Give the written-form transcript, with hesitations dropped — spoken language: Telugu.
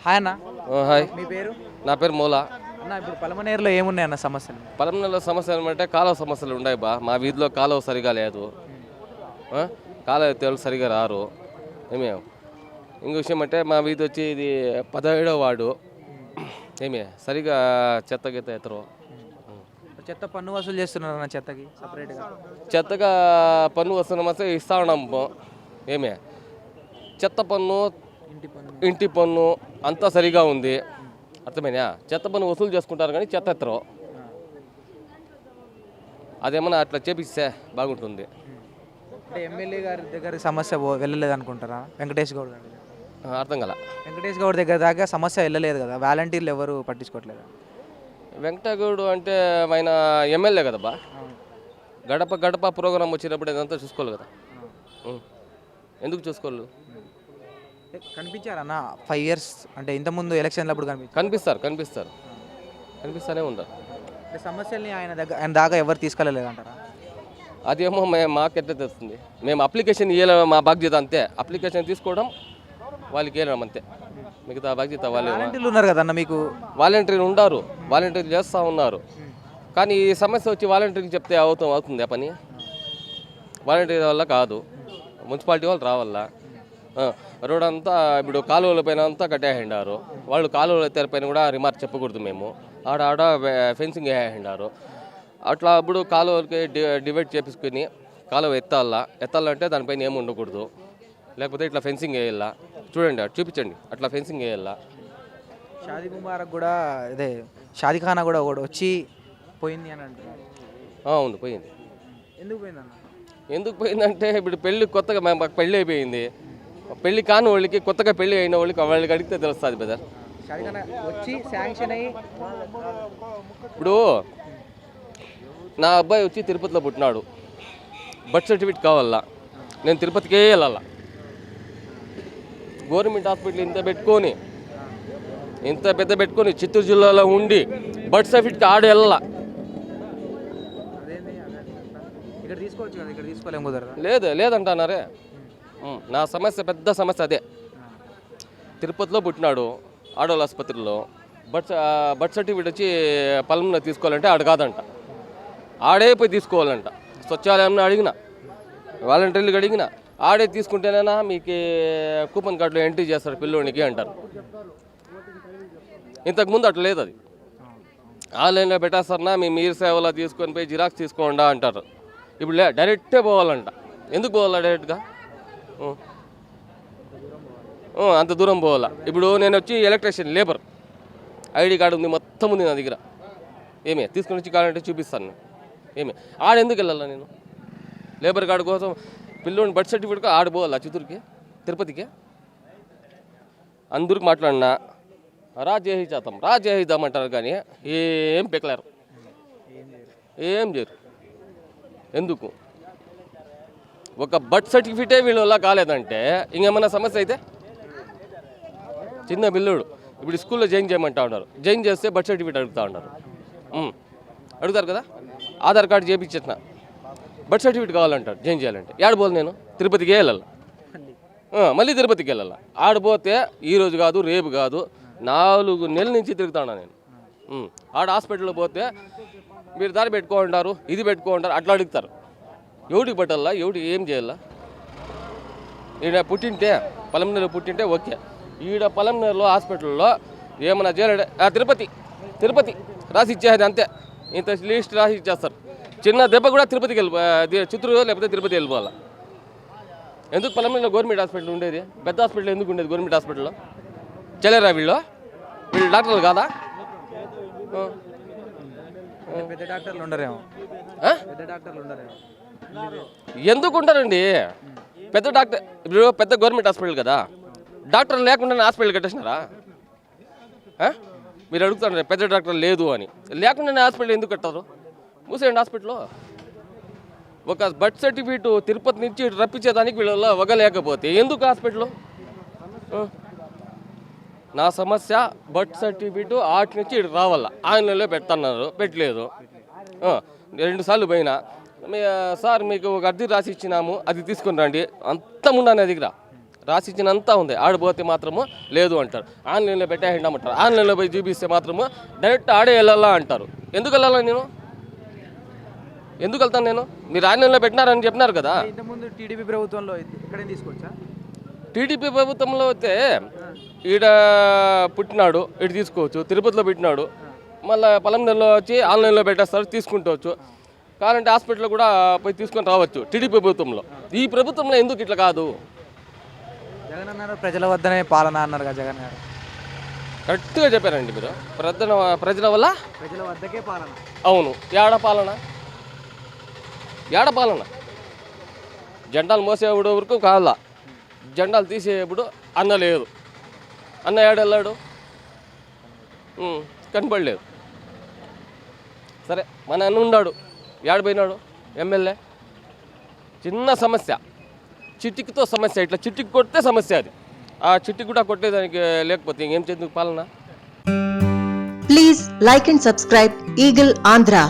హాయ్ అన్న, హాయ్, మీ పేరు? నా పేరు మూలా. అన్న, ఇప్పుడు పలమనేరులో ఏమున్నాయి అన్న సమస్యలు? పలమనేరులో సమస్యలు ఏమంటే కాలువ సమస్యలు ఉన్నాయి బా. మా వీధిలో కాలువ సరిగా లేదు. కాలువ ఎత్తేవాళ్ళు సరిగా రారు. ఏమే ఇంకో విషయం అంటే మా వీధి వచ్చి ఇది 17వ వార్డు. ఏమే సరిగా చెత్త గీత ఎత్తరు. చెత్త పన్ను వసూలు చేస్తున్నారు అన్న, చెత్తకి సపరేట్గా. చెత్తగా పన్ను వస్తున్న ఇస్తా ఉన్నాము. ఏమే చెత్త పన్ను, ఇంటి పన్ను. ఇంటి పన్ను అంతా సరిగా ఉంది. అర్థమైనా? చెత్త పన్ను వసూలు చేసుకుంటారు కానీ చెత్త ఎత్తరు. అదేమన్నా అట్లా చేపిస్తే బాగుంటుంది. అంటే ఎమ్మెల్యే గారి దగ్గర సమస్య వెళ్ళలేదు అనుకుంటారా? వెంకటేష్ గౌడ్ గారి దగ్గర. అర్థం కల. వెంకటేష్ గౌడ్ దగ్గర దాకా సమస్య వెళ్ళలేదు కదా, వాలంటీర్లు ఎవరు పట్టించుకోవట్లేదు. వెంకటగౌడు అంటే ఆయన ఎమ్మెల్యే కదా బా. గడప గడప ప్రోగ్రాం వచ్చినప్పుడు ఇదంతా చూసుకోవాలి కదా. ఎందుకు చూసుకోవాలి? కనిపించారన్న 5 years అంటే ఇంతకుముందు ఎలక్షన్లు అప్పుడు కనిపిస్తానే ఉంటారు. అంటే సమస్యల్ని ఆయన దాకా ఎవరు తీసుకెళ్ళలేదు అంటారా? అదేమో మాకెట్లా తెలుస్తుంది? మేము అప్లికేషన్ ఇవ్వలే, మా బాధ్యత అంతే. అప్లికేషన్ తీసుకోవడం వాళ్ళకి వెళ్ళడం అంతే. మిగతా బాధ్యత వాళ్ళు. వాలంటీర్లు ఉన్నారు కదన్న మీకు? వాలంటీర్లు ఉండారు, వాలంటీర్లు చేస్తూ ఉన్నారు. కానీ ఈ సమస్య వచ్చి వాలంటీర్కి చెప్తే అవుతుంది ఆ పని. వాలంటీర్ వల్ల కాదు, మున్సిపాలిటీ వాళ్ళు రావాలా. రోడ్ అంతా ఇప్పుడు కాలువల పైన అంతా కట్టేసిండారు. వాళ్ళు కాలువల తెరపైన కూడా రిమార్క్ చెప్పకూడదు. మేము ఆడ ఫెన్సింగ్ వేసేసిండారు. అట్లా అప్పుడు కాలువలకి డివైడ్ చేపించుకుని కాలువ ఎత్తాలంటే దానిపైన ఏమి ఉండకూడదు. లేకపోతే ఇట్లా ఫెన్సింగ్ వేయాలా. చూడండి, చూపించండి, అట్లా ఫెన్సింగ్ వేయాలా. షాదీ ముబారక్ కూడా అదే షాదీ ఖానా కూడా ఒకటి వచ్చి పోయింది అని అంటున్నారు. అవును, పోయింది. ఎందుకు పోయిందన్న? ఎందుకు పోయిందంటే ఇప్పుడు పెళ్ళి కొత్తగా మాకు పెళ్ళి అయిపోయింది. పెళ్ళి కాని వాళ్ళకి, కొత్తగా పెళ్ళి అయిన వాళ్ళకి అడిగితే తెలుస్తుంది బ్రదర్. షాదీ ఖానా వచ్చి శాంక్షన్ అయ్యి ఇప్పుడు నా అబ్బాయి వచ్చి తిరుపతిలో పుట్టినాడు, బర్త్ సర్టిఫికేట్ కావాలా. నేను తిరుపతికే వెళ్ళాలా. గవర్నమెంట్ హాస్పిటల్ ఇంత పెద్ద పెట్టుకొని చిత్తూరు జిల్లాలో ఉండి బర్త్ సర్టిఫికేట్ ఆడ వెళ్ళాలా. ఇక్కడ తీసుకోవచ్చు కదా, ఇక్కడ తీసుకోలేము కుదరదా? లేదంటున్నారే. నా సమస్య, పెద్ద సమస్య అదే. తిరుపతిలో పుట్టినాడు, ఆడోళ్ళ ఆసుపత్రిలో. బర్త్ సర్టిఫికేట్ వచ్చి పలంలో తీసుకోవాలంటే ఆడ కాదంట, ఆడే పోయి తీసుకోవాలంట. స్వచ్ఛాలయంలో అడిగిన, వాలంటీర్లకు అడిగిన, ఆడే తీసుకుంటేనేనా మీకు కూపన్ కార్డులో ఎంట్రీ చేస్తారు పిల్లోనికి అంటారు. ఇంతకుముందు అట్లా లేదు. అది ఆన్లైన్లో పెట్టేస్తారన్నా, మీరు సేవలో తీసుకొని పోయి జిరాక్స్ తీసుకోండా అంటారు. ఇప్పుడు డైరెక్టే పోవాలంట. ఎందుకు పోవాలా డైరెక్ట్గా? అంత దూరం పోవాలా. ఇప్పుడు నేను వచ్చి ఎలక్ట్రీషియన్, లేబర్ ఐడి కార్డు ఉంది, మొత్తం ఉంది నా దగ్గర. తీసుకొని వచ్చి కావాలంటే చూపిస్తాను. ఆడెందుకు వెళ్ళాలా నేను? లేబర్ కార్డు కోసం పిల్లోని బర్త్ సర్టిఫికేట్ ఆడిపోవాలా చిత్తూరుకి, తిరుపతికి? అందరికి మాట్లాడినా రాజేహిద్దాం అంటారు కానీ ఏం పెక్కలేరు, ఏం చేయరు. ఎందుకు? ఒక బర్త్ సర్టిఫికేటే వీళ్ళ వల్ల కాలేదంటే ఇంకేమన్నా సమస్య అయితే? చిన్న పిల్లోడు ఇప్పుడు స్కూల్లో జాయిన్ చేయమంటా ఉన్నారు. జాయిన్ చేస్తే బర్త్ సర్టిఫికేట్ అడుగుతూ ఉన్నారు. అడుగుతారు కదా. ఆధార్ కార్డు చేయించిన బర్త్ సర్టిఫికేట్ కావాలంటారు జాయిన్ చేయాలంటే. ఆడపోదు నేను తిరుపతికి వెళ్ళాలి, మళ్ళీ తిరుపతికి వెళ్ళాలి. ఆడిపోతే ఈరోజు కాదు, రేపు కాదు, 4 నెలల నుంచి తిరుగుతాను నేను. ఆడ హాస్పిటల్లో పోతే మీరు దారి పెట్టుకుంటారు, ఇది పెట్టుకుంటారు, అట్లా అడుగుతారు. ఎవడికి పట్టాలా, ఎవడికి ఏం చేయాలా? ఈడ పుట్టింటే, పలమనేరులో పుట్టింటే ఓకే. ఈడ పలమనేరులో హాస్పిటల్లో ఏమన్నా చేయాలంటే తిరుపతి రాసి ఇచ్చేది అంతే. ఇంత లిస్ట్ రాసి ఇచ్చేస్తారు. చిన్న దెబ్బ కూడా తిరుపతికి చిత్తూరు లేకపోతే తిరుపతి వెళ్ళిపోవాలి. ఎందుకు పలమనేరులో గవర్నమెంట్ హాస్పిటల్ ఉండేది? పెద్ద హాస్పిటల్ ఎందుకు ఉండేది? గవర్నమెంట్ హాస్పిటల్లో చెల్లెరా వీళ్ళు డాక్టర్లు కాదా? పెద్ద డాక్టర్లు ఉండరేమో. ఎందుకు ఉంటారండి పెద్ద డాక్టర్? ఇప్పుడు పెద్ద గవర్నమెంట్ హాస్పిటల్ కదా, డాక్టర్ లేకుండా హాస్పిటల్ కట్టేసినారా? మీరు అడుగుతారు పెద్ద డాక్టర్ లేదు అని. లేకుండా హాస్పిటల్ ఎందుకు కట్టారు? మూసేయండి హాస్పిటల్లో. ఒక బర్త్ సర్టిఫికేట్ తిరుపతి నుంచి రప్పించేదానికి వీళ్ళ వగలేకపోతే ఎందుకు హాస్పిటల్లో? నా సమస్య బర్త్ సర్టిఫికేట్ ఆటి నుంచి ఇటు రావాలా. ఆన్లైన్లో పెడుతున్నారు, పెట్టలేదు. 2 సార్లు పోయినా, సార్ మీకు ఒక అర్జీ రాసి ఇచ్చినాము, అది తీసుకొని రండి. అంత ఉన్నా నా దగ్గర రాసిచ్చినంతా ఉంది. ఆడిపోతే మాత్రము లేదు అంటారు. ఆన్లైన్లో పెట్టేయండి ఆన్లైన్లో పోయి చూపిస్తే మాత్రము డైరెక్ట్ ఆడే వెళ్ళాలా అంటారు. ఎందుకు వెళ్ళాలా నేను? ఎందుకు వెళ్తాను నేను? మీరు ఆన్లైన్లో పెట్టినారని చెప్పినారు కదా. ఇంతకుముందు టీడీపీ ప్రభుత్వంలో ఇక్కడేం తీసుకోవచ్చా? టీడీపీ ప్రభుత్వంలో అయితే ఈడ పుట్టినాడు, ఇటు తీసుకోవచ్చు. తిరుపతిలో పెట్టినాడు, మళ్ళీ పొలంలో వచ్చి ఆన్లైన్లో పెట్టేస్తారు, తీసుకుంటవచ్చు. కావాలంటే హాస్పిటల్లో కూడా పోయి తీసుకొని రావచ్చు టీడీపీ ప్రభుత్వంలో. ఈ ప్రభుత్వంలో ఎందుకు ఇట్లా కాదు? జగన్ అన్నారు ప్రజల వద్దనే పాలన అన్నారు కదా జగన్ గారు. కరెక్ట్గా చెప్పారండి మీరు. ప్రజల వల్ల ప్రజల వద్దకే పాలన. అవును. ఏడ పాలన జెండాలు మోసేప్పుడు వరకు కావాలా, జెండాలు తీసేప్పుడు అన్న లేదు. అన్న ఏడెళ్ళాడు, కనపడలేదు. సరే మన అన్న ఉన్నాడు, ఏడపోయినాడు ఎమ్మెల్యే. చిన్న సమస్య, చిటికితో సమస్య, ఇట్లా చిటికి కొడితే సమస్య అది. ఆ చిటికి కూడా కొట్టేదానికి లేకపోతే ఇంకేం చేందుకు పాలన. Please like and subscribe Eagle Andhra.